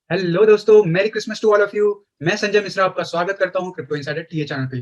Hello दोस्तों, merry Christmas to all of you. मैं संजय मिश्रा आपका स्वागत करता हूँ क्रिप्टो इनसाइडर टीए चैनल पे।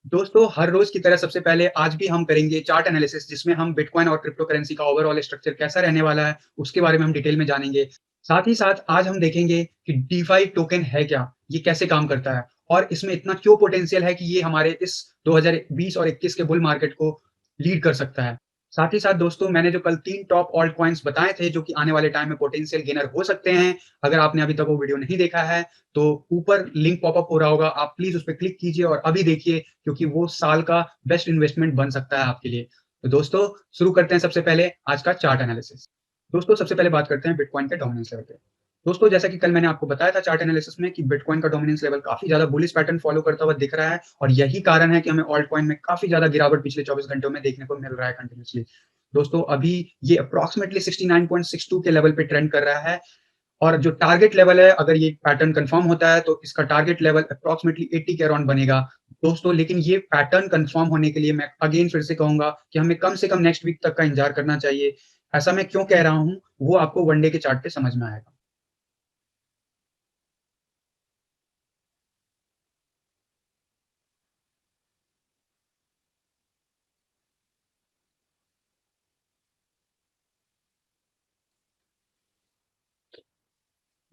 दोस्तों, हर रोज की तरह सबसे पहले आज भी हम करेंगे चार्ट एनालिसिस, जिसमें हम बिटकॉइन और क्रिप्टो करेंसी का ओवरऑल स्ट्रक्चर कैसा रहने वाला है, उसके बारे में हम डिटेल में जानेंगे। साथ ही साथ आज हम देखेंगे कि डीफाई टोकन है क्या, ये कैसे काम करता है और इसमें इतना क्यों पोटेंशियल है कि ये हमारे इस 2020 और 21 के बुल मार्केट को लीड कर सकता है। साथ ही साथ दोस्तों, मैंने जो कल 3 टॉप ऑल्ट कॉइन्स बताए थे जो कि आने वाले टाइम में पोटेंशियल गेनर हो सकते हैं, अगर आपने अभी तक वो वीडियो नहीं देखा है, तो ऊपर लिंक पॉपअप हो रहा होगा, आप प्लीज़ उस पे क्लिक कीजिए और अभी देखिए, क्योंकि वो साल का बेस्ट इन्वेस्टमेंट बन सकता है आपके लिए। तो दोस्तों, शुरू करते हैं सबसे पहले आज का चार्ट एनालिसिस। दोस्तों, सबसे पहले बात करते हैं बिटकॉइन के डोमिनेंस लेवल पे। दोस्तों, जैसा कि कल मैंने आपको बताया था चार्ट एनालिसिस में कि बिटकॉइन का डोमिनेंस लेवल काफ़ी ज़्यादा बुलिश पैटर्न फॉलो करता हुआ दिख रहा है और यही कारण है कि हमें ऑल्ट कॉइन में काफ़ी ज़्यादा गिरावट पिछले 24 घंटों में देखने को मिल रहा है कंटिन्यूअसली। दोस्तों, अभी ये अप्रॉक्सिमेटली 69.62 के लेवल पे ट्रेंड कर रहा है और जो टारगेट लेवल है, अगर ये पैटर्न कंफर्म होता है तो इसका टारगेट लेवल अप्रॉक्सिमेटली 80 के अराउंड बनेगा। दोस्तों, लेकिन ये पैटर्न कंफर्म होने के लिए मैं अगेन फिर से कहूँगा कि हमें कम से कम नेक्स्ट वीक तक का इंतज़ार करना चाहिए। ऐसा मैं क्यों कह रहा हूँ, वो आपको वन डे के चार्ट पे समझ में आएगा।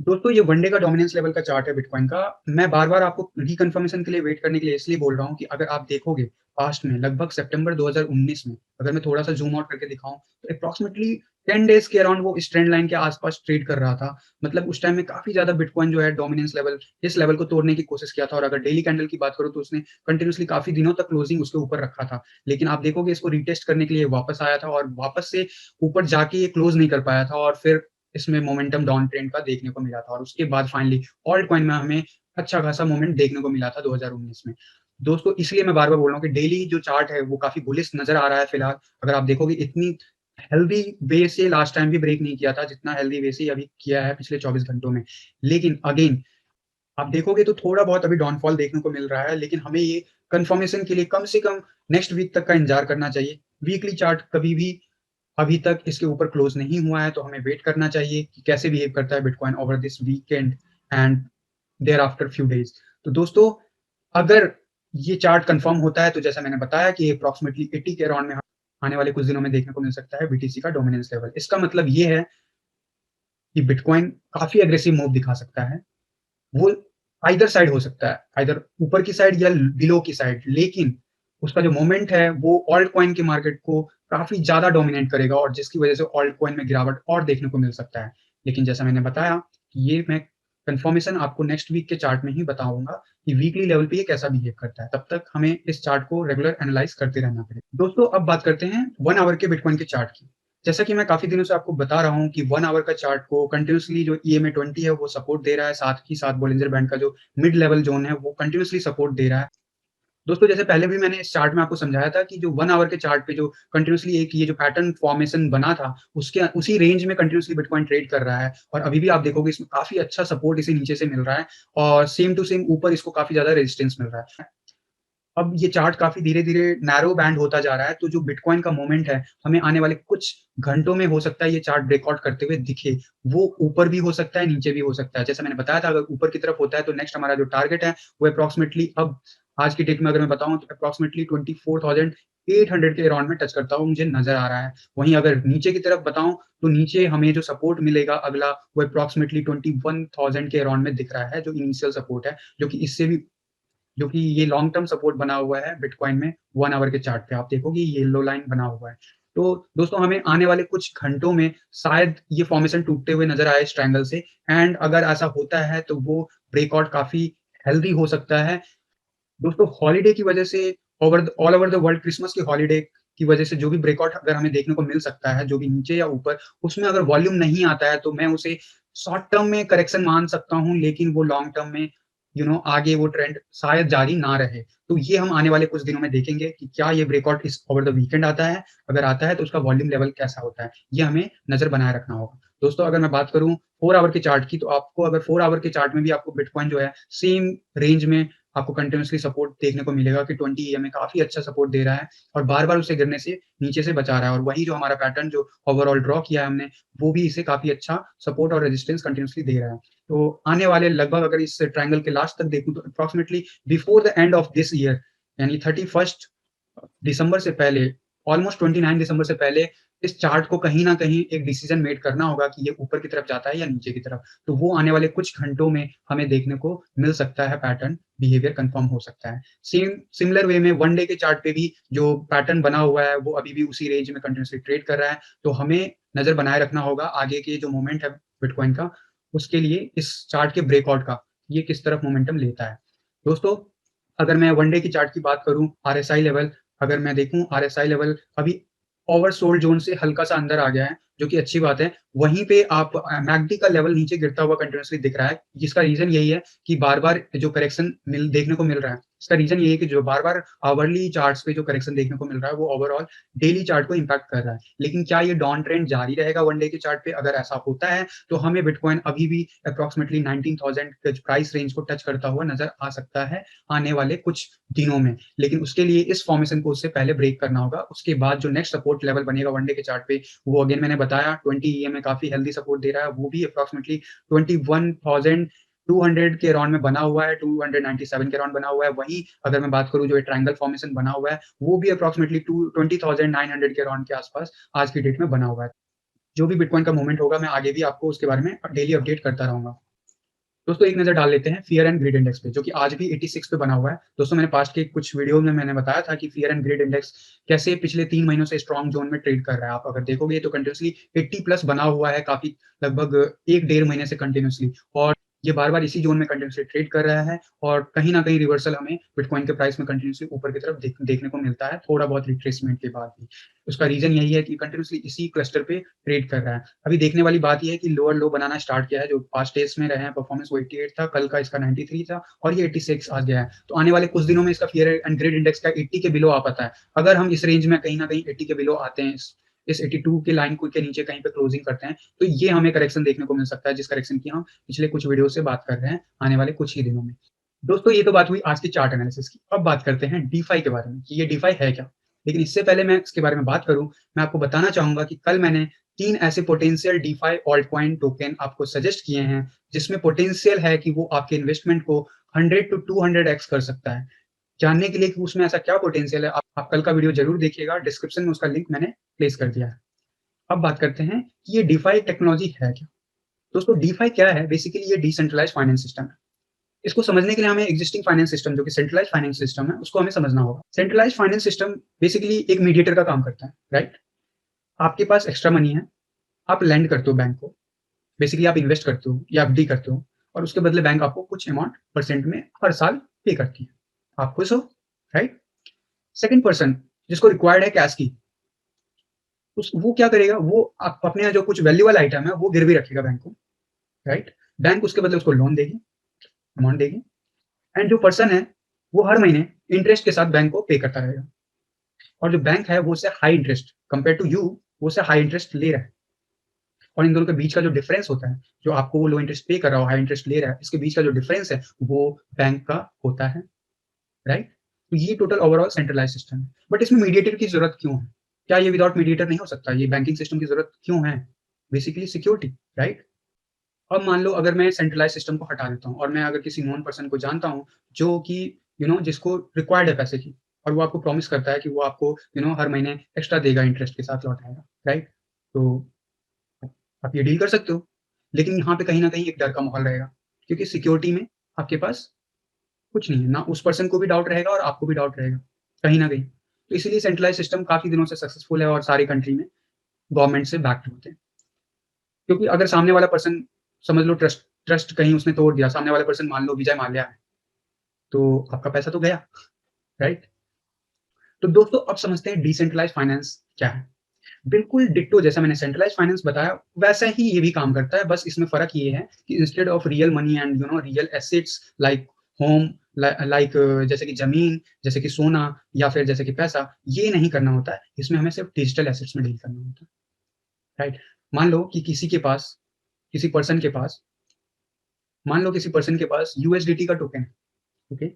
दोस्तों, ये वन डे का डोमिनेंस लेवल का चार्ट है बिटकॉइन का। मैं बार-बार आपको रिकन्फर्मेशन के लिए वेट करने के लिए इसलिए बोल रहा हूँ कि अगर आप देखोगे पास्ट में लगभग सितंबर 2019 में, अगर मैं थोड़ा-सा ज़ूम आउट करके दिखाऊँ, तो एप्रोक्सिमेटली 10 डेज़ के अराउंड वो इस ट्रेंड लाइन के आस-पास ट्रेड कर रहा था। मतलब उस टाइम में काफ़ी ज़्यादा बिटकॉइन जो है डोमिनेंस लेवल, इस लेवल को तोड़ने की कोशिश किया था और अगर डेली कैंडल की बात करूँ तो उसने कंटीन्यूअसली काफ़ी दिनों तक क्लोजिंग उसके ऊपर रखा था। लेकिन आप देखोगे इसको रीटेस्ट करने के लिए वापस आया था और वापस से ऊपर जाके ये क्लोज़ नहीं कर पाया था और फिर इसमें मोमेंटम डाउन ट्रेंड का देखने को मिला था और उसके बाद फाइनली ऑल्ट कॉइन में हमें अच्छा खासा मोमेंट देखने को मिला था 2019 में। दोस्तों, इसलिए मैं बार-बार बोल रहा हूँ कि डेली जो चार्ट है वो काफ़ी बुलिश नज़र आ रहा है फिलहाल। अगर आप देखोगे इतनी हेल्दी वे से लास्ट टाइम भी ब्रेक नहीं किया था जितना हेल्दी वे से अभी किया है पिछले 24 घंटों में। लेकिन अगेन आप देखोगे तो थोड़ा बहुत अभी डाउनफॉल देखने को मिल रहा है, लेकिन हमें ये कन्फर्मेशन के लिए कम से कम नेक्स्ट वीक तक का इंतज़ार करना चाहिए। वीकली चार्ट कभी भी अभी तक इसके ऊपर क्लोज़ नहीं हुआ है, तो हमें वेट करना चाहिए कि कैसे बिहेव करता है bitcoin over this weekend and there after few days. तो दोस्तों, अगर ये चार्ट कन्फर्म होता है, तो जैसा मैंने बताया कि एप्रोक्सिमेटली 80 के अराउंड में आने वाले कुछ दिनों में देखने को मिल सकता है बीटीसी का डोमिनेंस लेवल। इसका मतलब ये है कि बिटकॉइन काफ़ी एग्रेसिव मूव दिखा सकता है। वो आइदर साइड हो सकता है, आइदर ऊपर की साइड या बिलो की साइड, लेकिन उसका जो मोमेंट है वो ऑल्ट कॉइन के मार्केट को काफ़ी ज़्यादा डोमिनेट करेगा और जिसकी वजह से ऑल्ट कॉइन में गिरावट और देखने को मिल सकता है। लेकिन जैसा मैंने बताया कि ये मैं कन्फर्मेशन आपको नेक्स्ट वीक के चार्ट में ही बताऊँगा कि वीकली लेवल पे ये कैसा बिहेव करता है। तब तक हमें इस चार्ट को रेगुलर एनालाइज़ करते रहना पड़ेगा। दोस्तों, अब बात करते हैं 1 आवर के बिटकॉइन के चार्ट की। जैसा कि मैं काफ़ी दिनों से आपको बता रहा हूँ कि 1 आवर का चार्ट को कंटिन्यूअसली जो ईएमए 20 है वो सपोर्ट दे रहा है, साथ ही साथ बोलिंजर बैंड का जो मिड लेवल ज़ोन है वो कंटिन्यूअसली सपोर्ट दे रहा है। दोस्तों, जैसे पहले भी मैंने इस चार्ट में आपको समझाया था कि जो 1 आवर के चार्ट पे जो कंटिन्यूअसली एक ये जो पैटर्न फॉर्मेशन बना था, उसके उसी रेंज में कंटिन्यूअसली बिटकॉइन ट्रेड कर रहा है और अभी भी आप देखोगे इसमें काफ़ी अच्छा सपोर्ट इसे नीचे से मिल रहा है और सेम टू सेम ऊपर इसको काफ़ी ज़्यादा रेजिस्टेंस मिल रहा है। अब ये चार्ट काफ़ी धीरे-धीरे नैरो बैंड होता जा रहा है, तो जो बिटकॉइन का मोमेंट है, हमें आने वाले कुछ घंटों में हो सकता है ये चार्ट ब्रेकआउट करते हुए दिखे। वो ऊपर भी हो सकता है, नीचे भी हो सकता है। जैसा मैंने बताया था, अगर ऊपर की तरफ होता है तो नेक्स्ट हमारा जो टारगेट है, वो एप्रोक्सिमेटली अब आज की डेट में अगर मैं बताऊँ तो एप्रोक्सिमेटली 24,800 के अराउंड में टच करता हुआ मुझे नज़र आ रहा है। वहीं अगर नीचे की तरफ बताऊँ, तो नीचे हमें जो सपोर्ट मिलेगा अगला, वो एप्रोक्सिमेटली 21,000 के अराउंड में दिख रहा है, जो इनिशियल सपोर्ट है, जो कि ये लॉन्ग टर्म सपोर्ट बना हुआ है बिटकॉइन में 1 आवर के चार्ट पे। आप देखोगे ये येलो लाइन बना हुआ है। तो दोस्तों, हमें आने वाले कुछ घंटों में शायद ये फॉर्मेशन टूटते हुए नज़र आए इस ट्रायंगल से एंड अगर ऐसा होता है तो वो ब्रेकआउट काफ़ी हेल्दी हो सकता है। दोस्तों, हॉलिडे की वजह से all over the world Christmas की हॉलिडे की वजह से जो भी ब्रेकआउट अगर हमें देखने को मिल सकता है, जो भी नीचे या ऊपर, उसमें अगर वॉल्यूम नहीं आता है, तो मैं उसे शॉर्ट टर्म में करेक्शन मान सकता हूँ, लेकिन वो लॉन्ग टर्म में आगे वो ट्रेंड शायद जारी ना रहे। तो ये हम आने वाले कुछ दिनों में देखेंगे कि क्या ये ब्रेकआउट इस ओवर द वीकेंड आता है? अगर आता है, तो उसका वॉल्यूम लेवल कैसा होता है? ये हमें नज़र बनाए रखना होगा। दोस्तों, अगर मैं बात करूँ 4 आवर के चार्ट की, तो आपको अगर 4 आवर के चार्ट में भी आपको बिटकॉइन जो है, सेम रेंज में आपको कंटिन्यूअसली सपोर्ट देखने को मिलेगा कि 20 ईएमए काफ़ी अच्छा सपोर्ट दे रहा है और बार-बार उसे गिरने से नीचे से बचा रहा है और वही जो हमारा पैटर्न जो ओवरऑल ड्रॉ किया है हमने, वो भी इसे काफ़ी अच्छा सपोर्ट और रेजिस्टेंस कंटिन्यूअसली दे रहा है। तो आने वाले लगभग अगर इस ट्रायंगल के लास्ट तक देखूँ तो approximately before the end of this year यानी 31st दिसंबर से पहले, ऑलमोस्ट 29 दिसंबर से पहले इस चार्ट को कहीं न कहीं एक डिसीज़न मेड करना होगा कि ये ऊपर की तरफ जाता है या नीचे की तरफ। तो वो आने वाले कुछ घंटों में हमें देखने को मिल सकता है पैटर्न, बिहेवियर कन्फर्म हो सकता है। सिमिलर वे में वन डे के चार्ट पे भी जो पैटर्न बना हुआ है, वो अभी भी उसी रेंज में कंटिन्यूअसली ट्रेड कर रहा है। तो हमें नज़र बनाए रखना होगा आगे के जो मोमेंट है बिटकॉइन का, उसके लिए इस चार्ट के ब्रेकआउट का, ये किस तरफ मोमेंटम लेता है। दोस्तों, अगर मैं वन डे की चार्ट की बात करूँ, आरएसआई लेवल अगर मैं देखूँ आरएसआई लेवल अभी ओवरसोल्ड ज़ोन से हल्का-सा अंदर आ गया है, जो कि अच्छी बात है। वहीं पे आप मैकडी का लेवल नीचे गिरता हुआ कंटीन्यूअसली दिख रहा है, जिसका रीज़न यही है कि बार-बार जो करेक्शन देखने को मिल रहा है, इसका रीज़न यही है कि जो बार-बार आवरली चार्ट्स पे जो करेक्शन देखने को मिल रहा है, वो ओवरऑल डेली चार्ट को इम्पैक्ट कर रहा है। लेकिन क्या ये डाउन ट्रेंड जारी रहेगा वन डे के चार्ट पे? अगर ऐसा होता है, तो हमें बिटकॉइन अभी भी अप्रॉक्सिमेटली 19,000 के प्राइस रेंज को टच करता हुआ नज़र आ सकता है, आने वाले कुछ दिनों में। लेकिन उसके लिए इस फॉर्मेशन को उससे पहले ब्रेक करना होगा। उसके बाद जो नेक्स्ट सपोर्ट लेवल बनेगा वन डे के चार्ट पे, वो अगेन मैंने बताया 20 ईएमए काफ़ी हेल्दी सपोर्ट दे रहा है, वो भी अप्रॉक्सिमेटली 21,200 के अराउंड में बना हुआ है, 297 के अराउंड बना हुआ है। वहीं अगर मैं बात करूँ जो ये ट्रायंगल फॉर्मेशन बना हुआ है, वो भी अप्रॉक्सिमेटली 20,900 के अराउंड के आस-पास आज की डेट में बना हुआ है। जो भी बिटकॉइन का मूवमेंट होगा, मैं आगे भी आपको उसके बारे में डेली अपडेट करता रहूँगा। दोस्तों एक नज़र डाल लेते हैं फ़ियर एंड ग्रीड इंडेक्स पे, जो कि आज भी 86 पे बना हुआ है। दोस्तों मैंने पास्ट के कुछ वीडियो में मैंने बताया था कि फ़ियर एंड ग्रीड इंडेक्स कैसे पिछले 3 महीनों से स्ट्रॉन्ग ज़ोन में ट्रेड कर रहा है। आप अगर देखोगे तो कंटीन्यूअसली 80 प्लस बना हुआ है काफ़ी लगभग 1 डेढ़ महीने से कंटीन्यूअसली और ये बार-बार इसी ज़ोन में कंटीन्यूअसली ट्रेड कर रहा है और कहीं न कहीं रिवर्सल हमें बिटकॉइन के प्राइस में कंटीन्यूअसली ऊपर की तरफ देखने को मिलता है, थोड़ा बहुत रिट्रेसमेंट के बाद भी। उसका रीज़न यही है कि कंटीन्यूअसली इसी क्लस्टर पे ट्रेड कर रहा है। अभी देखने वाली बात ये है कि लोअर लो बनाना स्टार्ट किया है, जो पास्ट डेज़ में रहे हैं परफॉर्मेंस वो 88 था, कल का इसका 93 था और ये 86 आ गया है। तो आने वाले कुछ दिनों में इसका फ़ियर एंड ग्रीड इंडेक्स का 80 के बिलो आ पाता है। अगर हम इस रेंज में कहीं न कहीं 80 के बिलो आते हैं, इस 82 के लाइन को के नीचे कहीं पे क्लोजिंग करते हैं, तो ये हमें करेक्शन देखने को मिल सकता है, जिस करेक्शन की हम पिछले कुछ वीडियो से बात कर रहे हैं, आने वाले कुछ ही दिनों में। दोस्तों ये तो बात हुई आज की चार्ट एनालिसिस की। अब बात करते हैं डीफाई के बारे में कि ये डीफाई है क्या? लेकिन इससे पहले मैं इसके बारे में बात करूँ, मैं आपको बताना चाहूँगा कि कल मैंने 3 ऐसे potential DeFi alt coin token आपको सजेस्ट किए हैं, जिसमें पोटेंशियल है कि वो आपके इन्वेस्टमेंट को 100 टू 200 एक्स कर सकता है। जानने के लिए कि उसमें ऐसा क्या पोटेंशियल है, आप कल का वीडियो ज़रूर देखिएगा, डिस्क्रिप्शन में उसका लिंक मैंने प्लेस कर दिया है। अब बात करते हैं कि ये डीफाई टेक्नोलॉजी है क्या? दोस्तों डीफाई क्या है? बेसिकली ये डिसेंट्रलाइज्ड फाइनेंस सिस्टम है। इसको समझने के लिए हमें एक्जिस्टिंग फाइनेंस सिस्टम जो कि सेंट्रलाइज्ड फाइनेंस सिस्टम है, उसको हमें समझना होगा। सेंट्रलाइज्ड फाइनेंस सिस्टम बेसिकली एक मीडिएटर का काम करता है, राइट? आपके पास एक्स्ट्रा मनी है, आप लेंड करते हो बैंक को, बेसिकली आप इन्वेस्ट करते हो या एफडी करते हो और उसके बदले बैंक आपको कुछ अमाउंट परसेंट में हर साल पे करती है। आप खुश हो, राइट? सेकंड पर्सन जिसको रिक्वायर्ड है कैश की, उस वो क्या करेगा? वो आप अपने यहाँ जो कुछ वैल्यू वाला आइटम है, वो गिरवी रखेगा बैंक को, राइट? बैंक उसके बदले उसको लोन देगी, अमाउंट देगी एंड जो पर्सन है, वो हर महीने इंटरेस्ट के साथ बैंक को पे करता रहेगा और जो बैंक है, वो उससे high interest compare to you, वो उससे हाई इंटरेस्ट ले रहा है और इन दोनों के बीच का जो डिफरेंस होता है, जो आपको वो लो इंटरेस्ट पे कर रहा हो, हाई इंटरेस्ट ले रहा है, इसके बीच का जो डिफरेंस है, वो बैंक का होता है, राइट? तो ये टोटल ओवरऑल सेंट्रलाइज़ सिस्टम है। बट इसमें मीडिएटर की ज़रूरत क्यों है? क्या ये विदाउट मीडिएटर नहीं हो सकता? ये बैंकिंग सिस्टम की ज़रूरत क्यों है? Basically security, right? अब मान लो अगर मैं सेंट्रलाइज़ सिस्टम को हटा देता हूँ और मैं अगर किसी नोन पर्सन को जानता हूँ, जो कि जिसको रिक्वायर्ड है पैसे की और वो आपको प्रॉमिस करता है कि वो आपको हर महीने एक्स्ट्रा देगा, इंटरेस्ट के साथ लौटाएगा, राइट? तो आप ये डील कर सकते हो। लेकिन यहाँ पे कहीं न कहीं एक डर का माहौल रहेगा, क्योंकि सिक्योरिटी में आपके पास कुछ नहीं है, ना उस पर्सन को भी डाउट रहेगा और आपको भी डाउट रहेगा, कहीं न कहीं। तो इसीलिए सेंट्रलाइज़ सिस्टम काफ़ी दिनों से सक्सेसफुल है और सारी कंट्री में गवर्नमेंट से बैक्ड होते हैं। क्योंकि अगर सामने वाला पर्सन समझ लो ट्रस्ट ट्रस्ट कहीं उसने तोड़ दिया, सामने वाला पर्सन मान लो विजय माल्या है, तो आपका पैसा तो गया, राइट? तो दोस्तों अब समझते हैं डिसेंट्रलाइज़्ड फाइनेंस क्या है? बिल्कुल डिट्टो जैसा मैंने सेंट्रलाइज़्ड फाइनेंस बताया, वैसा ही ये भी काम करता है, बस इसमें फ़र्क ये है कि instead of real money and real assets like home like जैसे कि ज़मीन, जैसे कि सोना या फिर जैसे कि पैसा, ये नहीं करना होता है। इसमें हमें सिर्फ़ डिजिटल एसेट्स में डील करना होता है, राइट? मान लो कि किसी पर्सन के पास यूएसडीटी का टोकन है, ओके?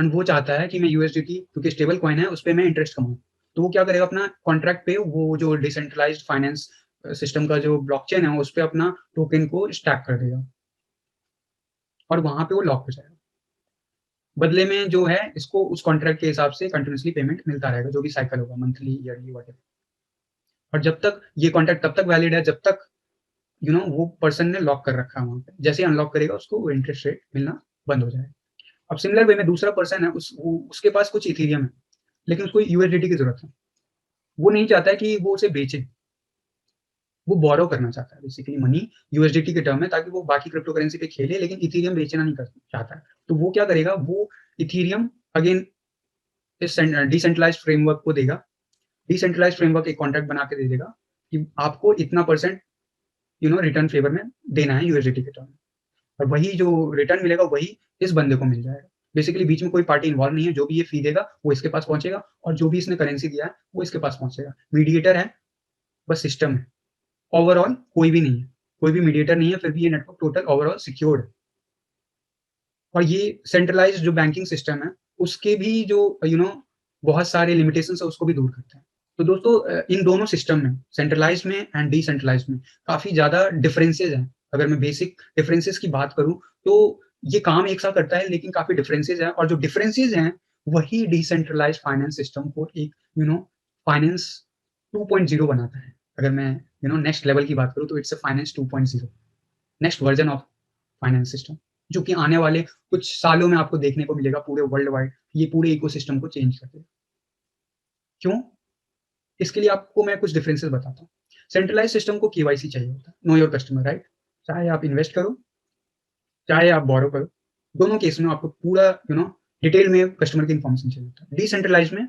एंड वो चाहता है कि मैं यूएसडीटी क्योंकि स्टेबल कॉइन है उस पे मैं इंटरेस्ट कमाऊँ। तो वो क्या करेगा अपना कॉन्ट्रैक्ट पे वो जो डिसेंट्रलाइज्ड फाइनेंस सिस्टम का जो ब्लॉकचेन है उस पे अपना टोकन को स्टैक कर देगा और वहाँ पे वो लॉक हो जाएगा। बदले में जो है इसको उस कॉन्ट्रैक्ट के हिसाब से कंटीन्यूअसली पेमेंट मिलता रहेगा, जो भी साइकिल होगा मंथली, ईयरली व्हाटएवर। और जब तक ये कॉन्ट्रैक्ट तब तक वैलिड है जब तक वो पर्सन ने लॉक कर रखा है वहाँ पे। जैसे ही अनलॉक करेगा उसको वो इंटरेस्ट रेट मिलना बंद हो जाएगा। अब सिमिलर वे में दूसरा पर्सन है उसके पास कुछ इथेरियम है, लेकिन उसको यूएसडीटी की ज़रूरत है। वो नहीं चाहता है कि वो उसे बेचे, वो बोरो करना चाहता है बेसिकली मनी यूएसडीटी के टर्म में ताकि वो बाकी क्रिप्टो करेंसी पे खेले लेकिन इथेरियम बेचना नहीं कर चाहता है। तो वो क्या करेगा वो इथेरियम अगेन इस डिसेंट्रलाइज्ड फ्रेमवर्क को देगा। डिसेंट्रलाइज्ड फ्रेमवर्क एक कॉन्ट्रैक्ट बना के दे देगा कि आपको इतना परसेंट रिटर्न फेवर में देना है यूएसडीटी के टर्म में। और वही जो रिटर्न मिलेगा वही इस बंदे को मिल जाएगा। बेसिकली बीच में कोई पार्टी इन्वॉल्व नहीं है, जो भी ये फी देगा वो इसके पास पहुँचेगा और जो भी इसने करेंसी दिया है वो इसके पास पहुँचेगा। मीडिएटर है, बस सिस्टम है। ओवरऑल कोई भी नहीं है, कोई भी मीडिएटर नहीं है, फिर भी ये नेटवर्क टोटल ओवरऑल सिक्योर्ड है। और ये सेंट्रलाइज़्ड जो बैंकिंग सिस्टम है, उसके भी जो बहुत सारे लिमिटेशंस है उसको भी दूर करता है। तो दोस्तों इन दोनों सिस्टम में सेंट्रलाइज़्ड में एंड डिसेंट्रलाइज़्ड में काफ़ी ज़्यादा डिफरेंसेस हैं। अगर मैं बेसिक डिफरेंसेस की बात करूँ तो ये काम एक सा करता है लेकिन काफ़ी डिफरेंसेस हैं और जो डिफरेंसेस हैं वही डिसेंट्रलाइज़्ड फाइनेंस सिस्टम को एक फाइनेंस 2.0 बनाता है। अगर मैं नेक्स्ट लेवल की बात करूँ तो it's a finance 2.0 next version of finance system जो कि आने वाले कुछ सालों में आपको देखने को मिलेगा पूरे वर्ल्ड वाइड ये पूरे इकोसिस्टम को चेंज कर देगा। क्यों? इसके लिए आपको मैं कुछ डिफरेंसेस बताता हूँ। सेंट्रलाइज़्ड सिस्टम को केवाईसी चाहिए होता है, नो योर कस्टमर राइट? चाहे आप इन्वेस्ट करो, चाहे आप बोरो करो, दोनों केस में आपको पूरा डिटेल में कस्टमर की इन्फॉर्मेशन चाहिए होता है। डिसेंट्रलाइज़्ड में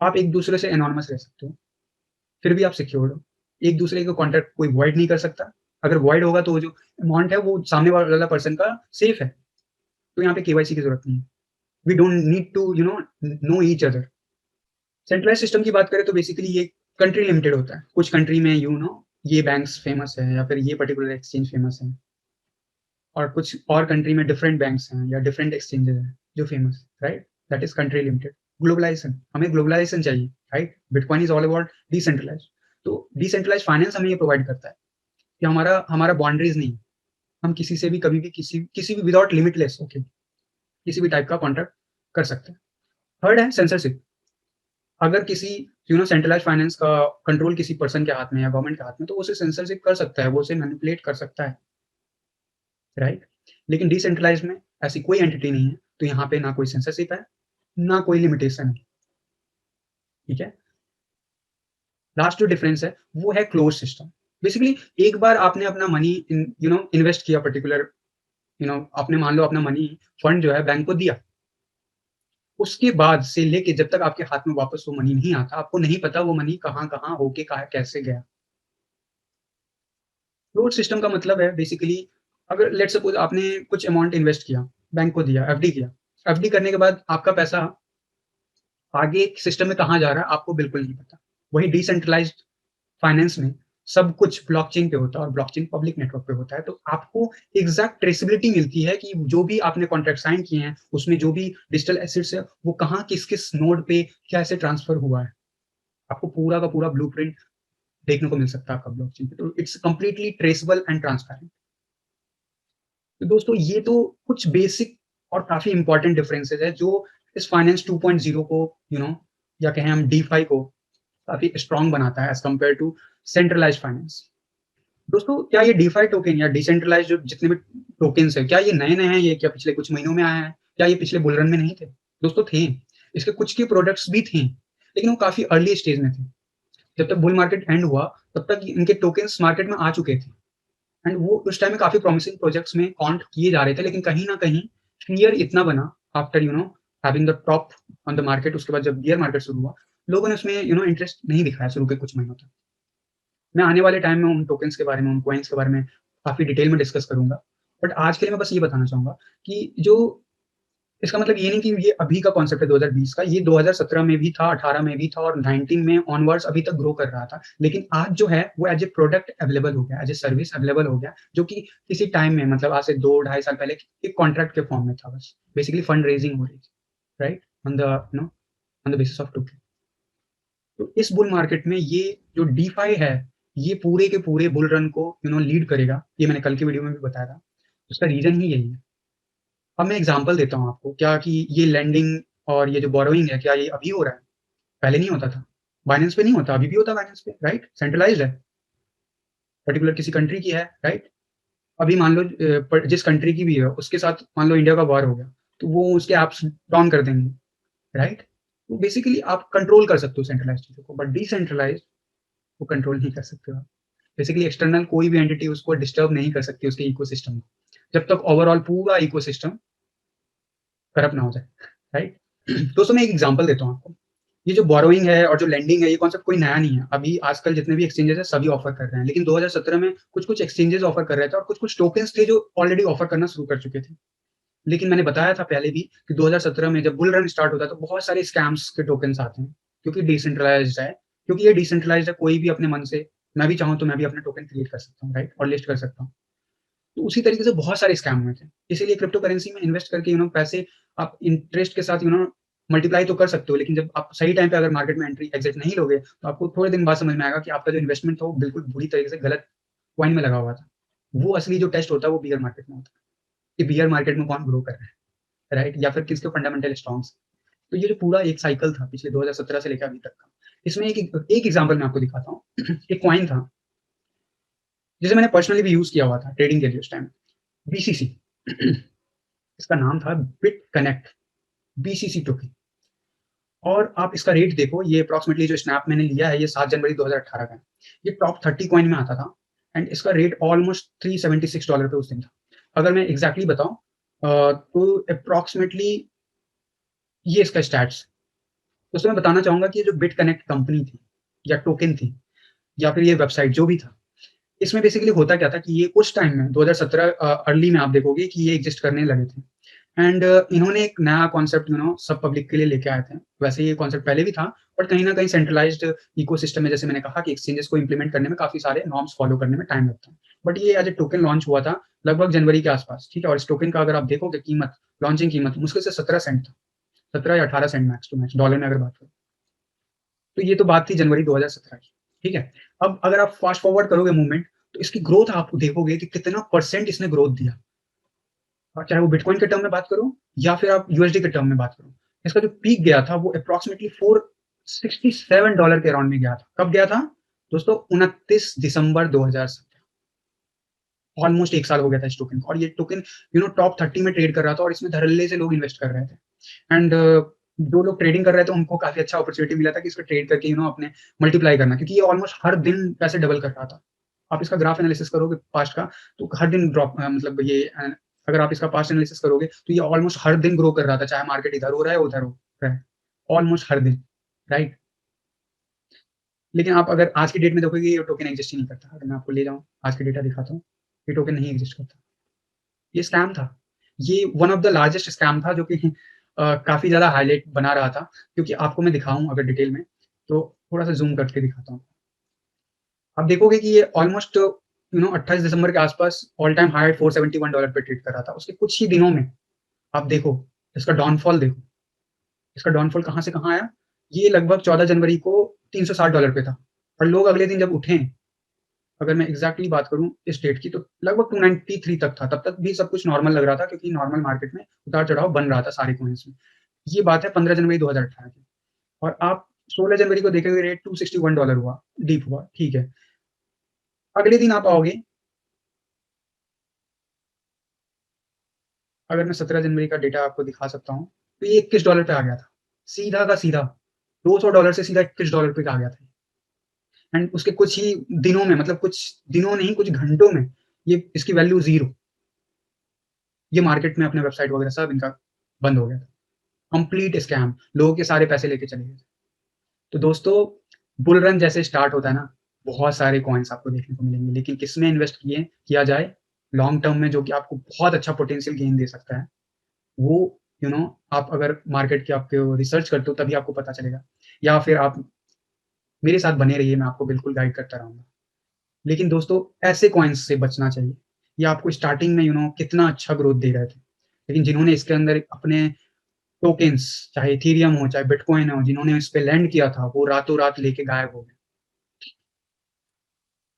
आप एक-दूसरे से एनोनिमस रह सकते हो, फिर भी आप सिक्योर्ड हो। एक-दूसरे का कॉन्टैक्ट कोई वॉइड नहीं कर सकता। अगर वॉइड होगा तो वो जो अमाउंट है वो सामने वाला पर्सन का सेफ है। तो यहाँ पे केवाईसी की ज़रूरत नहीं है। We don't need to know each other. Centralised system की बात करें तो बेसिकली ये कंट्री लिमिटेड होता है। कुछ कंट्री में ये बैंक्स फेमस है या फिर ये पर्टिकुलर एक्सचेंज फेमस है और कुछ और कंट्री में डिफरेंट बैंक्स हैं या डिफरेंट एक्सचेंजेस हैं जो famous right? That is country limited. Globalisation, हमें ग्लोबलाइज़ेशन चाहिए right? Bitcoin is all about decentralised. तो डिसेंट्रलाइज़्ड फाइनेंस हमें ये प्रोवाइड करता है कि हमारा हमारा बाउंड्रीज़ नहीं है। हम किसी से भी कभी भी किसी भी विदाउट लिमिटलेस ओके, किसी भी टाइप का कॉन्ट्रैक्ट कर सकते हैं। थर्ड है सेंसरशिप। अगर किसी सेंट्रलाइज्ड फाइनेंस का कंट्रोल किसी पर्सन के हाथ में या गवर्नमेंट के हाथ में तो वो उसे सेंसरशिप कर सकता है, वो उसे मैनिपुलेट कर सकता है, राइट? लेकिन डिसेंट्रलाइज्ड में ऐसी कोई एंटिटी नहीं है, तो यहाँ पे ना कोई सेंसरशिप है, ना कोई लिमिटेशन है, ठीक है? लास्ट जो डिफरेंस है, वो है क्लोज़ सिस्टम। बेसिकली एक बार आपने अपना मनी इन्वेस्ट किया पर्टिकुलर आपने मान लो अपना मनी फंड जो है बैंक को दिया, उसके बाद से लेके जब तक आपके हाथ में वापस वो मनी नहीं आता, आपको नहीं पता वो मनी कहाँ-कहाँ होके कहाँ कैसे गया। फ्लोट सिस्टम का मतलब है बेसिकली अगर लेट्स सपोज़ आपने कुछ अमाउंट इन्वेस्ट किया, बैंक को दिया, एफडी किया। एफडी करने के बाद आपका पैसा आगे सिस्टम में कहाँ जा रहा है, आपको बिल्कुल नहीं पता। वही डिसेंट्रलाइज़्ड फाइनेंस में सब कुछ ब्लॉकचेन पे होता है और ब्लॉकचेन पब्लिक नेटवर्क पे होता है। तो आपको एग्ज़ैक्ट ट्रेसेबिलिटी मिलती है कि जो भी आपने कॉन्ट्रैक्ट साइन किए हैं, उसमें जो भी डिजिटल एसेट्स है, वो कहाँ किस-किस नोड पे कैसे ट्रांसफ़र हुआ है। आपको पूरा का पूरा ब्लूप्रिंट देखने को मिल सकता है आपका ब्लॉकचेन पे। तो it's completely traceable and transparent. तो दोस्तों ये तो कुछ बेसिक और काफ़ी इम्पोर्टेंट डिफरेंसेस है जो इस फाइनेंस 2.0 को या कहें हम डीफाई को काफ़ी स्ट्रॉन्ग बनाता है as compare to centralised finance. दोस्तों क्या ये डीफाई टोकन या डिसेंट्रलाइज्ड जो जितने भी टोकन्स हैं, क्या ये नए-नए हैं? ये क्या पिछले कुछ महीनों में आए हैं? क्या ये पिछले बुल रन में नहीं थे? दोस्तों थे। इसके कुछ के प्रोडक्ट्स भी थे, लेकिन वो काफ़ी अर्ली स्टेज में थे। जब तक बुल मार्केट एंड हुआ, तब तक इनके टोकन्स मार्केट में आ चुके थे। एंड वो उस टाइम में काफ़ी प्रॉमिसिंग प्रोजेक्ट्स में काउंट किए जा रहे थे, लेकिन कहीं न कहीं फ़ियर इतना बना after having the top on the market उसके बाद जब बियर मार्केट शुरू हुआ, लोगों ने उसमें इंटरेस्ट नहीं दिखाया शुरू के कुछ महीनों तक। मैं आने वाले टाइम में उन टोकन्स के बारे में, उन कॉइन्स के बारे में काफ़ी डिटेल में डिस्कस करूँगा। बट आज के लिए मैं बस ये बताना चाहूँगा कि जो इसका मतलब ये नहीं कि ये अभी का कॉन्सेप्ट है 2020 का, ये 2017 में भी था, 18 में भी था और 19 में ऑनवर्ड्स अभी तक ग्रो कर रहा था। लेकिन आज जो है वो एज़ ए प्रोडक्ट अवेलेबल हो गया, एज़ ए सर्विस अवेलेबल हो गया, जो कि किसी टाइम में मतलब आज से 2 ढाई साल पहले एक कॉन्ट्रैक्ट के फॉर्म में था बस। बेसिकली फंड रेज़िंग हो रही थी। Right, on the on the basis of token. तो इस बुल मार्केट में ये जो डीफाई है, ये पूरे के पूरे बुल रन को लीड करेगा। ये मैंने कल की वीडियो में भी बताया था। उसका रीज़न ही यही है। अब मैं एग्ज़ाम्पल देता हूँ आपको, क्या कि ये लेंडिंग और ये जो बोरोइंग है, क्या ये अभी हो रहा है? पहले नहीं होता था। बाइनेंस पे नहीं होता, अभी भी होता है बाइनेंस पे, राइट? सेंट्रलाइज़्ड है, पर्टिकुलर किसी कंट्री की है, राइट? अभी मान लो जिस कंट्री की भी है, उसके साथ मान लो इंडिया का वॉर हो गया, तो वो उसके ऐप्स डाउन कर देंगे, राइट? तो बेसिकली आप कंट्रोल कर सकते हो सेंट्रलाइज़्ड चीज़ों को, बट डिसेंट्रलाइज़्ड वो कंट्रोल नहीं कर सकते हो आप। बेसिकली एक्सटर्नल कोई भी एंटिटी उसको डिस्टर्ब नहीं कर सकती उसके इकोसिस्टम को, जब तक ओवरऑल पूरा इकोसिस्टम करप्ट ना हो जाए, राइट? दोस्तों मैं एक एग्ज़ाम्पल देता हूँ आपको। ये जो बोरोइंग है और जो लेंडिंग है, ये कॉन्सेप्ट कोई नया नहीं है। अभी आजकल जितने भी एक्सचेंजेस हैं, सभी ऑफर कर रहे हैं। लेकिन 2017 में कुछ-कुछ एक्सचेंजेस ऑफर कर रहे थे और कुछ-कुछ टोकन्स थे जो ऑलरेडी ऑफर करना शुरू कर चुके थे। लेकिन मैंने बताया था पहले भी कि 2017 में जब बुल रन स्टार्ट होता है, तो बहुत सारे स्कैम्स के टोकन्स आते हैं, क्योंकि डिसेंट्रलाइज़्ड है। क्योंकि ये डिसेंट्रलाइज़्ड है, कोई भी अपने मन से मैं भी चाहूँ तो मैं भी अपने टोकन क्रिएट कर सकता हूँ, राइट? और लिस्ट कर सकता हूँ। तो उसी तरीके से बहुत सारे स्कैम हुए थे। इसीलिए क्रिप्टो करेंसी में इन्वेस्ट करके पैसे आप इंटरेस्ट के साथ मल्टीप्लाई तो कर सकते हो, लेकिन जब आप सही टाइम पे अगर मार्केट में एंट्री एग्ज़िट नहीं लोगे, तो आपको थोड़े दिन बाद समझ में आएगा कि आपका जो इन्वेस्टमेंट था, वो बिल्कुल बुरी तरीके से गलत कॉइन में लगा हुआ था। वो असली जो टेस्ट होता है, वो बियर मार्केट में होता है, कि बियर मार्केट में कौन ग्रो कर रहा है, राइट? या फिर किसके फंडामेंटल स्ट्रॉन्ग्स। तो ये जो पूरा एक साइकिल था पिछले 2017 से लेकर अभी तक का, इसमें एक एग्ज़ाम्पल मैं आपको दिखाता हूँ। एक कॉइन था, जिसे मैंने पर्सनली भी यूज़ किया हुआ था ट्रेडिंग के लिए उस टाइम, बीसीसी। इसका नाम था बिट कनेक्ट, बीसीसी टोकन। और आप इसका रेट देखो, ये अप्रॉक्सिमेटली जो स्नैप मैंने लिया है, ये 7 जनवरी 2018 का है। ये टॉप 30 कॉइन में आता था एंड इसका रेट ऑलमोस्ट $376 पे उस दिन था। अगर मैं एग्ज़ैक्टली बताऊँ तो अप्रॉक्सिमेटली ये इसका स्टैट्स। तो उसमें मैं बताना चाहूँगा कि ये जो बिट कनेक्ट कंपनी थी या टोकन थी या फिर ये वेबसाइट जो भी था, इसमें बेसिकली होता क्या था कि ये उस टाइम में 2017 अर्ली में आप देखोगे कि ये एग्ज़िस्ट करने लगे थे। एंड इन्होंने एक नया कॉन्सेप्ट सब पब्लिक के लिए लेके आए थे। वैसे ये कॉन्सेप्ट पहले भी था, बट कहीं न कहीं सेंट्रलाइज़्ड इकोसिस्टम में, जैसे मैंने कहा कि एक्सचेंजेस को इम्प्लीमेंट करने में काफ़ी सारे नॉर्म्स फॉलो करने में टाइम लगता है। बट ये एज़ अ टोकन लॉन्च हुआ था लगभग जनवरी के आस-पास, ठीक है? और इस टोकन का अगर आप देखोगे कीमत, लॉन्चिंग कीमत मुश्किल से 17 सेंट था। 17 या 18 cent max to max, dollar में अगर बात करें। तो ये तो बात थी जनवरी 2017 की, ठीक है? अब अगर आप फास्ट फॉरवर्ड करोगे मूवमेंट, तो इसकी ग्रोथ आप देखोगे कि कितना परसेंट इसने ग्रोथ दिया। और चाहे वो बिटकॉइन के टर्म में बात करो या फिर आप यूएसडी के टर्म में बात करो। इसका जो पीक गया था वो अप्रॉक्सिमेटली $467 के अराउंड में गया था। कब गया था? दोस्तों 29 दिसंबर 2017। ऑलमोस्ट 1 साल हो गया था इस टोकन को और ये टोकन टॉप 30 में ट्रेड कर रहा था और इसमें धड़ल्ले से लोग इन्वेस्ट कर रहे थे। एंड जो लोग ट्रेडिंग कर रहे थे उनको काफ़ी अच्छा अपॉर्च्युनिटी मिला था कि इसको ट्रेड करके अपने मल्टीप्लाई करना, क्योंकि ये ऑलमोस्ट हर दिन पैसे डबल कर रहा था। आप इसका ग्राफ एनालिसिस करोगे पास्ट का, तो हर दिन मतलब ये अगर आप इसका पास्ट एनालिसिस करोगे तो ये ऑलमोस्ट हर दिन ग्रो कर रहा था, चाहे मार्केट इधर हो रहा है, उधर हो रहा है। ऑलमोस्ट हर दिन, राइट? लेकिन आप अगर आज की डेट में देखोगे, ये टोकन एक्जिस्ट ही नहीं करता। अगर मैं आपको ले जाऊँ, आज की डेटा दिखाता हूँ, ये टोकन नहीं एक्जिस्ट करता। ये स्कैम था। ये one of the largest scam था, जो कि काफ़ी ज़्यादा हाइलाइट बना रहा था, क्योंकि आपको मैं दिखाऊँ अगर डिटेल में, तो थोड़ा-सा ज़ूम करके दिखाता हूँ। आप देखोगे कि ये ऑलमोस्ट 28 दिसंबर के आसपास ऑल टाइम हाई $471 पे ट्रेड कर रहा था। उसके कुछ ही दिनों में आप देखो, इसका डाउनफॉल देखो। इसका डाउनफॉल कहाँ से कहाँ आया? ये लगभग 14 जनवरी को $360 पे था और लोग अगले दिन जब उठे, अगर मैं एग्ज़ैक्टली बात करूँ इस डेट की, तो लगभग 293 तक था। तब तक भी सब कुछ नॉर्मल लग रहा था, क्योंकि नॉर्मल मार्केट में उतार-चढ़ाव बन रहा था सारे कॉइन्स में। ये बात है 15 जनवरी 2018 की, और आप 16 जनवरी को देखेंगे रेट $261 हुआ, डीप हुआ, ठीक है। अगले दिन आप आओगे, अगर मैं 17 जनवरी का डेटा आपको दिखा सकता हूँ, तो ये $21 पे आ गया था। सीधा का सीधा, $200 से सीधा $21 पे आ गया था। एंड उसके कुछ ही दिनों में, मतलब कुछ दिनों नहीं, कुछ घंटों में ये इसकी वैल्यू 0। ये मार्केट में अपने वेबसाइट वगैरह सब इनका बंद हो गया था। कंप्लीट स्कैम, लोगों के सारे पैसे लेके चले गए। तो दोस्तों, बुल रन जैसे स्टार्ट होता है ना, बहुत सारे कॉइन्स आपको देखने को मिलेंगे, लेकिन किसमें इन्वेस्ट किया जाए लॉन्ग टर्म में, जो कि आपको बहुत अच्छा पोटेंशियल गेन दे सकता है, वो आप अगर मार्केट के आपके रिसर्च करते हो तभी आपको पता चलेगा, या फिर आप मेरे साथ बने रहिए, मैं आपको बिल्कुल गाइड करता रहूँगा। लेकिन दोस्तों, ऐसे कॉइन्स से बचना चाहिए। ये आपको स्टार्टिंग में कितना अच्छा ग्रोथ दे रहे थे, लेकिन जिन्होंने इसके अंदर अपने टोकेन्स, चाहे इथेरियम हो, चाहे बिटकॉइन हो, जिन्होंने इस पे लैंड किया था, वो रातों-रात लेके गायब हो गए।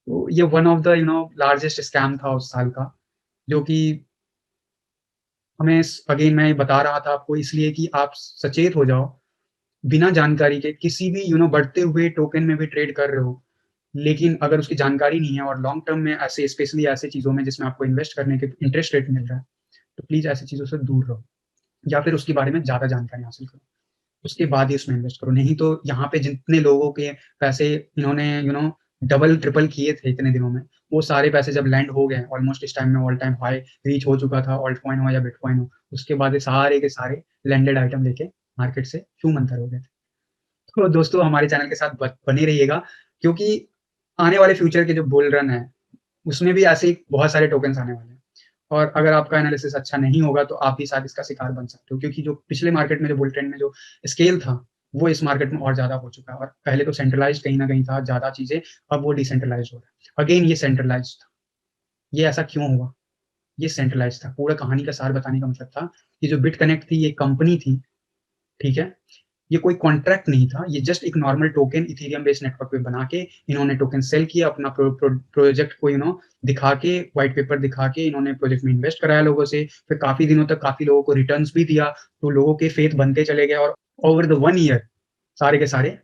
तो ये one of the largest scam था उस साल का, जो कि हमें अगेन मैं बता रहा था आपको इसलिए कि आप सचेत हो जाओ, बिना जानकारी के किसी भी बढ़ते हुए टोकन में भी ट्रेड कर रहे हो, लेकिन अगर उसकी जानकारी नहीं है और लॉन्ग टर्म में ऐसे स्पेशली ऐसे चीज़ों में जिसमें आपको इन्वेस्ट करने के इंटरेस्ट रेट मिल रहा है, तो प्लीज़ ऐसी चीज़ों से दूर रहो या फिर उसके बारे में ज़्यादा जानकारी हासिल करो। उसके बाद ही उसमें इन्वेस्ट करो, नहीं तो यहाँ पे जितने लोगों के पैसे इन्होंने डबल ट्रिपल किए थे इतने दिनों में, वो सारे पैसे जब लैंड हो गए ऑलमोस्ट इस टाइम में ऑल टाइम हाई रीच हो चुका था, ऑल्ट कॉइन हो या बिटकॉइन हो, उसके बाद ये सारे के सारे लैंडेड आइटम लेके मार्केट से छू मंतर हो गए थे। तो दोस्तों हमारे चैनल के साथ बने रहिएगा, क्योंकि आने वाले फ्यूचर के जो बुल रन है, उसमें भी ऐसे ही बहुत सारे टोकन्स आने वाले हैं। और अगर आपका एनालिसिस अच्छा नहीं होगा, तो आप भी शायद इसका शिकार बन सकते हो, क्योंकि जो पिछले मार्केट में जो बुल ट्रेंड में जो स्केल था, वो इस मार्केट में और ज़्यादा हो चुका है और पहले तो सेंट्रलाइज़्ड कहीं न कहीं था ज़्यादा चीज़ें, अब वो डिसेंट्रलाइज़्ड हो रहा है। अगेन ये सेंट्रलाइज़्ड था। ये ऐसा क्यों हुआ? ये सेंट्रलाइज़्ड था। पूरा कहानी का सार बताने का मतलब था कि जो बिट कनेक्ट थी, ये कंपनी थी, ठीक है? ये कोई कॉन्ट्रैक्ट नहीं था, ये जस्ट एक normal token Ethereum based network पे बना के इन्होंने टोकन सेल किया, अपना प्रोजेक्ट को दिखा के, व्हाइट पेपर दिखा के इन्होंने प्रोजेक्ट में इन्वेस्ट कराया लोगों से, फिर काफ़ी दिनों तक काफ़ी लोगों को रिटर्न्स भी दिया, तो लोगों के फेथ बनते चले गए और ओवर द 1 ईयर सारे के सारे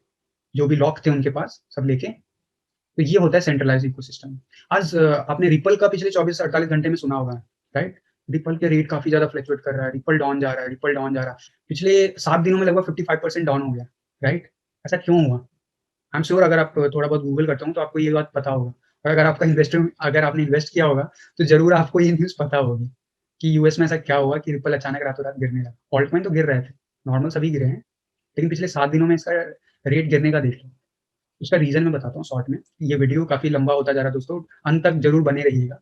जो भी लॉक थे उनके पास, सब लेके, तो ये होता है सेंट्रलाइज़्ड इकोसिस्टम। आज आपने रिपल का पिछले 24 से 48 घंटे में सुना होगा, राइट? रिपल के रेट काफ़ी ज़्यादा फ्लक्चुएट कर रहा है, रिपल डाउन जा रहा है, रिपल डाउन जा रहा है। पिछले 7 दिनों में लगभग 55% डाउन हो गया, राइट? ऐसा क्यों हुआ? आई एम श्योर अगर आप थोड़ा बहुत गूगल करते हो तो आपको ये बात पता होगा। और अगर आपने इन्वेस्ट किया होगा, तो ज़रूर आपको ये न्यूज़ पता होगी कि यूएस में ऐसा क्या हुआ कि रिपल अचानक रातों-रात गिरने लगा। ऑल्ट कॉइन तो गिर रहे थे, नॉर्मल सभी गिरे हैं, लेकिन पिछले 7 दिनों में इसका रेट गिरने का देख लो। उसका रीज़न मैं बताता हूँ शॉर्ट में। ये वीडियो काफ़ी लंबा होता जा रहा है दोस्तों, अंत तक ज़रूर बने रहिएगा।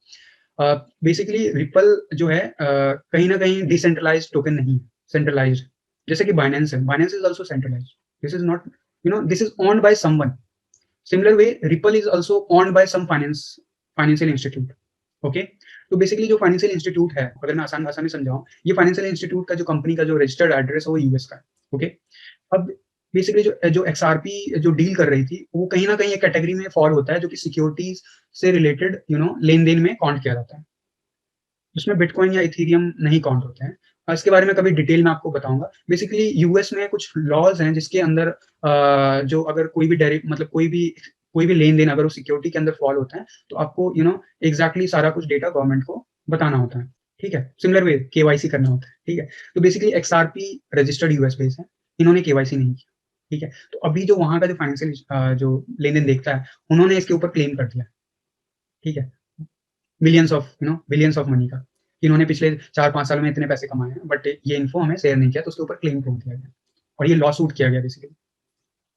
बेसिकली रिपल जो है कहीं न कहीं डिसेंट्रलाइज़्ड टोकन नहीं है, सेंट्रलाइज़्ड है। जैसे कि बाइनेंस है, Binance is also centralised. This is not this is owned by someone. Similar way Ripple is also owned by some financial institute, okay? तो बेसिकली जो फाइनेंशियल इंस्टीट्यूट है, अगर मैं आसान भाषा में समझाऊँ, ये फाइनेंशियल इंस्टीट्यूट का जो कंपनी का जो रजिस्टर्ड एड्रेस है वो यूएस का है, ओके? अब बेसिकली जो जो एक्सआरपी जो डील कर रही थी, वो कहीं न कहीं एक कैटेगरी में फॉल होता है, जो कि सिक्योरिटीज़ से रिलेटेड लेन-देन में काउंट किया जाता है। उसमें बिटकॉइन या इथेरियम नहीं काउंट होते हैं। इसके बारे में कभी डिटेल में आपको बताऊँगा। बेसिकली यूएस में कुछ लॉज़ हैं जिसके अंदर जो अगर कोई भी लेन-देन अगर वो सिक्योरिटी के अंदर फॉल होता है, तो आपको एग्ज़ैक्टली सारा कुछ डेटा गवर्नमेंट को बताना होता है। ठीक है? सिमिलर वे केवाईसी करना होता है। ठीक है? तो basically XRP registered US base है। इन्होंने केवाईसी नहीं किया। ठीक है? तो अभी जो वहाँ का जो फाइनेंशियल जो लेन-देन देखता है, उन्होंने इसके ऊपर क्लेम कर दिया। ठीक है? बिलियंस ऑफ मनी का। इन्होंने पिछले 4-5 साल में इतने पैसे कमाए हैं, बट ये इन्फो हमें शेयर नहीं किया, तो उसके ऊपर क्लेम ठोक दिया गया और ये लॉ सूट किया गया बेसिकली।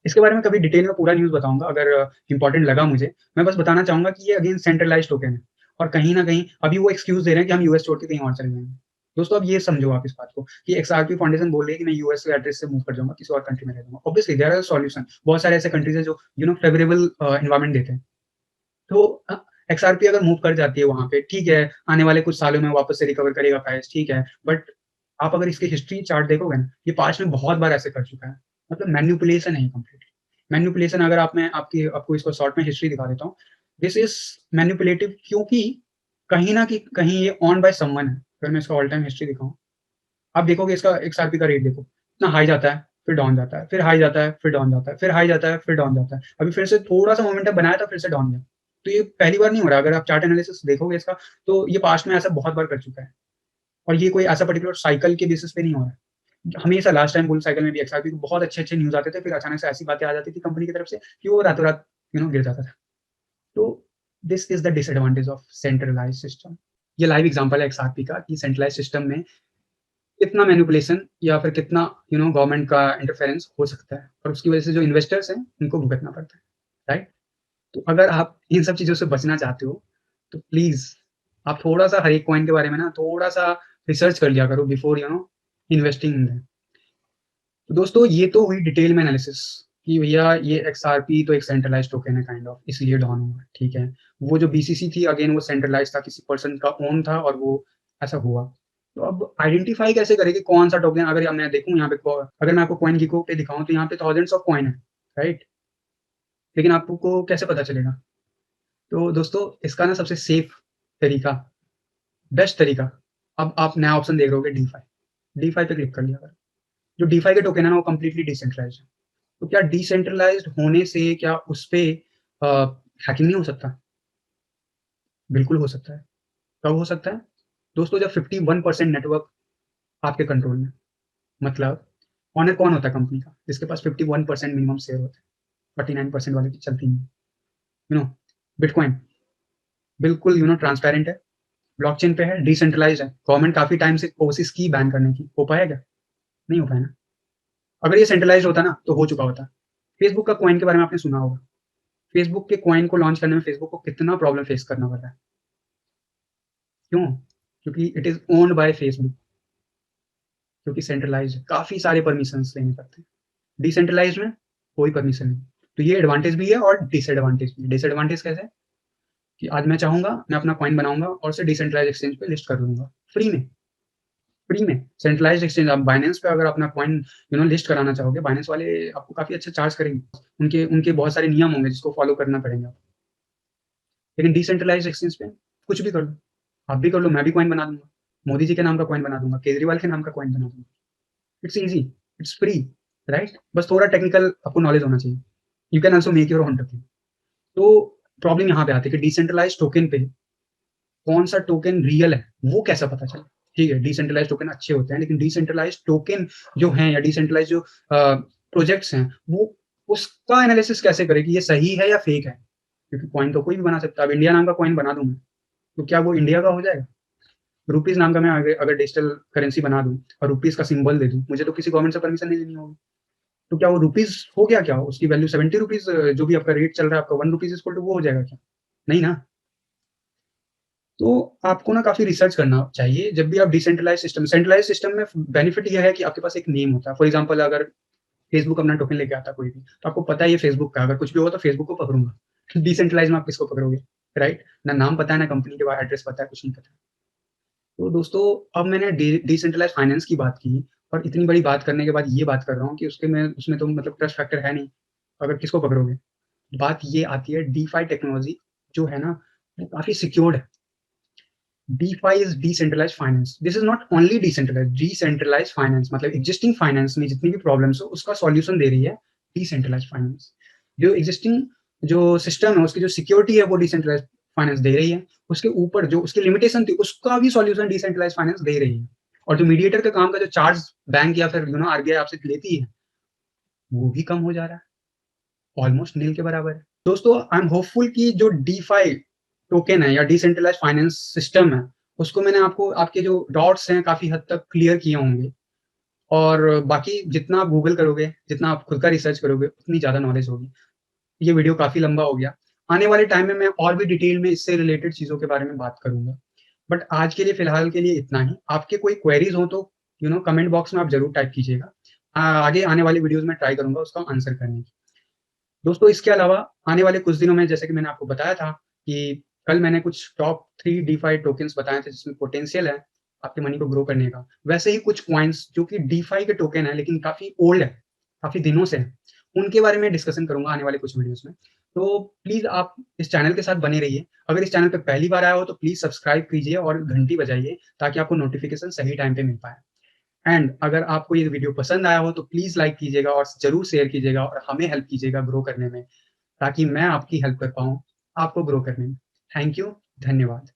इसके बारे में कभी डिटेल में पूरा न्यूज़ बताऊँगा अगर इम्पोर्टेंट लगा मुझे। मैं बस बताना चाहूँगा कि ये अगेन सेंट्रलाइज़्ड टोकन है और कहीं न कहीं अभी वो एक्सक्यूज़ दे रहे हैं कि हम यूएस छोड़ के कहीं और चले जाएँगे। दोस्तों अब ये समझो आप इस बात को कि एक्सआरपी फाउंडेशन बोल रही है कि मैं यूएस के एड्रेस से मूव कर जाऊँगा, किसी और कंट्री में रह जाऊँगा। Obviously there are solution. बहुत सारे ऐसे कंट्रीज़ हैं जो फेवरेबल एनवायरनमेंट देते हैं। तो एक्सआरपी अगर मूव कर जाती है वहाँ पे, ठीक है, आने वाले कुछ सालों में वापस से रिकवर करेगा प्राइस, ठीक है। बट आप अगर इसकी हिस्ट्री चार्ट देखोगे ना, ये पास्ट में बहुत बार ऐसे कर चुका है। मतलब मैनिपुलेशन है ये कंप्लीटली। मैनिपुलेशन अगर आप मैं आपकी आपको इसको शॉर्ट में हिस्ट्री दिखा देता हूँ। दिस इज़ मैनिपुलेटिव क्योंकि कहीं न कि कहीं ये ओन्ड बाय समवन है। अगर मैं इसका ऑल टाइम हिस्ट्री दिखाऊँ, आप देखोगे इसका एक्सआरपी का रेट देखो, इतना हाई जाता है, फिर डाउन जाता है, फिर हाई जाता है, फिर डाउन जाता है, फिर हाई जाता है, फिर डाउन जाता है। अभी फिर से थोड़ा-सा मोमेंटम बनाया था, फिर से डाउन गया। तो ये पहली बार नहीं हो रहा है, अगर आप चार्ट एनालिसिस देखोगे इसका, तो ये पास्ट में ऐसा बहुत बार कर चुका है और ये कोई ऐसा पर्टिकुलर साइकिल के बेसिस पे नहीं हो रहा है। हमेशा लास्ट टाइम बुल साइकिल में भी एक्सआरपी को बहुत अच्छे-अच्छे न्यूज़ आते थे, फिर अचानक से ऐसी बातें आ जाती थी कंपनी की तरफ से कि वो रातों-रात गिर जाता था। तो this is the disadvantage of centralised system. ये लाइव एग्ज़ाम्पल है एक्सआरपी का कि सेंट्रलाइज्ड सिस्टम में कितना मैनिपुलेशन या फिर कितना गवर्नमेंट का इंटरफेरेंस हो सकता है और उसकी वजह से जो इन्वेस्टर्स हैं, उनको भुगतना पड़ता है, राइट? तो अगर आप इन सब चीज़ों से बचना चाहते हो, तो प्लीज़ आप थोड़ा-सा हर एक कॉइन के बारे में ना थोड़ा-सा रिसर्च कर लिया करो बिफोर इन्वेस्टिंग इन देम। तो दोस्तों ये तो हुई डिटेल में एनालिसिस कि भैया ये एक्सआरपी तो एक सेंट्रलाइज़्ड टोकन है काइंड ऑफ इसलिए डाउन हुआ, ठीक है। वो जो बीसीसी थी अगेन वो सेंट्रलाइज़्ड था, किसी पर्सन का ओन था और वो ऐसा हुआ। तो अब आइडेंटिफाई कैसे करें कि कौन-सा टोकन, अगर मैं देखूँ यहाँ पे अगर मैं आपको CoinGecko पे दिखाऊँ तो यहाँ पे थाउज़ेंड्स ऑफ कॉइन है, राइट? लेकिन आपको कैसे पता चलेगा? तो दोस्तों इसका ना सबसे सेफ तरीका, बेस्ट तरीका, अब आप नया ऑप्शन देख रहे होगे डीफाई। डीफाई पे क्लिक कर लिया अगर, जो डीफाई के टोकन है ना वो कंप्लीटली डिसेंट्रलाइज्ड है। तो क्या डिसेंट्रलाइज्ड होने से क्या उसपे अ, हैकिंग नहीं हो सकता? बिल्कुल हो सकता है। कब हो सकता है? दोस्तों जब 51% नेटवर्क आपके कंट्रोल में, मतलब ओनर कौन होता है कंपनी का? जिसके पास 51% मिनिमम शेयर होता है, 49% वाले की चलती नहीं है। यू नो बिटकॉइन बिल्कुल ट्रांसपेरेंट है, ब्लॉकचेन पे है, डिसेंट्रलाइज्ड है। गवर्नमेंट काफ़ी टाइम से कोशिश की बैन करने की, हो पाया क्या? नहीं हो पाया ना। अगर ये सेंट्रलाइज़्ड होता ना तो हो चुका होता। फेसबुक का कॉइन के बारे में आपने सुना होगा। फेसबुक के कॉइन को लॉन्च करने में फेसबुक को कितना प्रॉब्लम फेस करना पड़ रहा है। क्यों? क्योंकि it is owned bye Facebook, क्योंकि सेंट्रलाइज़्ड है, काफ़ी सारे परमिशंस लेने पड़ते हैं। डिसेंट्रलाइज़्ड में कोई परमिशन नहीं। तो ये एडवांटेज भी है और डिसएडवांटेज भी है। डिसएडवांटेज कैसे? कि आज मैं चाहूँगा, मैं अपना कॉइन बनाऊँगा और उसे डिसेंट्रलाइज़्ड एक्सचेंज पे लिस्ट कर दूँगा, फ्री में। फ्री में। सेंट्रलाइज़्ड एक्सचेंज, आप बाइनेंस पे अगर अपना कॉइन लिस्ट कराना चाहोगे, बाइनेंस वाले आपको काफ़ी अच्छा चार्ज करेंगे। उनके उनके बहुत सारे नियम होंगे जिसको फॉलो करना पड़ेगा। लेकिन डिसेंट्रलाइज़्ड एक्सचेंज पे कुछ भी कर लो। आप भी कर लो, मैं भी कॉइन बना दूँगा। मोदी जी के नाम का कॉइन बना दूँगा, केजरीवाल के नाम का कॉइन बना दूँगा। It's easy, it's free, right? बस थोड़ा टेक्निकल आपको नॉलेज होना चाहिए। You can also make your own token. तो प्रॉब्लम यहाँ पे आती है कि डिसेंट्रलाइज़्ड टोकन पे कौन-सा टोकन रियल है, वो कैसा पता चले? ठीक है, डिसेंट्रलाइज़्ड टोकन अच्छे होते हैं, लेकिन डिसेंट्रलाइज़्ड टोकन जो हैं या डिसेंट्रलाइज़्ड जो प्रोजेक्ट्स हैं, वो उसका एनालिसिस कैसे करें कि ये सही है या फेक है? क्योंकि कॉइन तो कोई भी बना सकता है। अब इंडिया नाम का कॉइन बना दूँ मैं, तो क्या वो इंडिया का हो जाएगा? रुपीज़ नाम का मैं अगर अगर डिजिटल करेंसी बना दूँ और रुपीज़ का सिंबल दे दूँ, मुझे तो किसी गवर्नमेंट से परमिशन नहीं लेनी होगी। तो क्या वो रुपीज़ हो गया क्या? उसकी वैल्यू 70 रुपीज़, जो भी आपका रेट चल रहा है आपका 1 रुपीज़ इक्वल टू वो हो जाएगा क्या? नहीं ना। तो आपको ना काफ़ी रिसर्च करना चाहिए जब भी आप डिसेंट्रलाइज़्ड सिस्टम, सेंट्रलाइज़्ड सिस्टम में बेनिफिट ये है कि आपके पास एक नेम होता है। फॉर एग्ज़ाम्पल अगर फेसबुक अपना टोकन लेके आता है कोई भी, तो आपको पता है ये फेसबुक का है, अगर कुछ भी हुआ तो फेसबुक को पकड़ूँगा। डिसेंट्रलाइज़्ड में आप किसको पकड़ोगे, राइट? ना नाम पता है, ना कंपनी के एड्रेस पता है, कुछ नहीं पता। तो दोस्तों अब मैंने डिसेंट्रलाइज़्ड फाइनेंस की बात की और इतनी बड़ी बात करने के बाद ये बात कर रहा हूँ कि उसके में उसमें तो मतलब ट्रस्ट फैक्टर है नहीं, अगर किसको पकड़ोगे? बात ये आती है डीफाई टेक्नोलॉजी जो है ना, वो काफ़ी सिक्योर्ड है। DeFi is decentralized finance. This is not only decentralized, decentralized finance मतलब existing finance में जितनी भी प्रॉब्लम्स हो उसका सॉल्यूशन दे रही है decentralized finance। जो existing जो सिस्टम है उसकी जो सिक्योरिटी है वो decentralized finance दे रही है। उसके ऊपर जो उसकी लिमिटेशन थी उसका भी सॉल्यूशन decentralized finance दे रही है। और जो मीडिएटर का काम का जो चार्ज बैंक या फिर आरबीआई आपसे लेती है, वो भी कम हो जा रहा है। ऑलमोस्ट नील के बराबर है। दोस्तों आई एम होपफुल कि जो डीफाई टोकन है या डिसेंट्रलाइज्ड फाइनेंस सिस्टम है, उसको मैंने आपको आपके जो डाउट्स हैं काफ़ी हद तक क्लियर किए होंगे और बाकी जितना आप गूगल करोगे, जितना आप खुद का रिसर्च करोगे, उतनी ज़्यादा नॉलेज होगी। ये वीडियो काफ़ी लंबा हो गया। आने वाले टाइम में मैं और भी डिटेल में इससे रिलेटेड चीज़ों के बारे में बात करूँगा। बट आज के लिए फ़िलहाल के लिए इतना ही। आपके कोई क्वेरीज़ हो तो कमेंट बॉक्स में आप ज़रूर टाइप कीजिएगा। आगे आने वाली वीडियोज़ में ट्राई करूँगा उसका आंसर करने की। दोस्तों इसके अलावा आने वाले कुछ दिनों में जैसे कि मैंने आपको बताया था कि कल मैंने कुछ टॉप 3 डीफाई टोकन्स बताए थे जिसमें पोटेंशियल है आपके मनी को ग्रो करने का। वैसे ही कुछ कॉइन्स जो कि डीफाई के टोकन है लेकिन काफ़ी ओल्ड है, काफ़ी दिनों से है, उनके बारे में डिस्कशन करूँगा आने वाले कुछ वीडियोज़ में। तो प्लीज़ आप इस चैनल के साथ बने रहिए। अगर इस चैनल पे पहली बार आए हो तो प्लीज़ सब्सक्राइब कीजिए और घंटी बजाइए ताकि आपको नोटिफ़िकेशन सही टाइम पे मिल पाए। एंड अगर आपको ये वीडियो पसंद आया हो तो प्लीज़ लाइक कीजिएगा और ज़रूर शेयर कीजिएगा और हमें हेल्प कीजिएगा ग्रो करने में। ताकि मैं आपकी हेल्प कर पाऊँ, आपको ग्रो करने में। थैंक यू, धन्यवाद।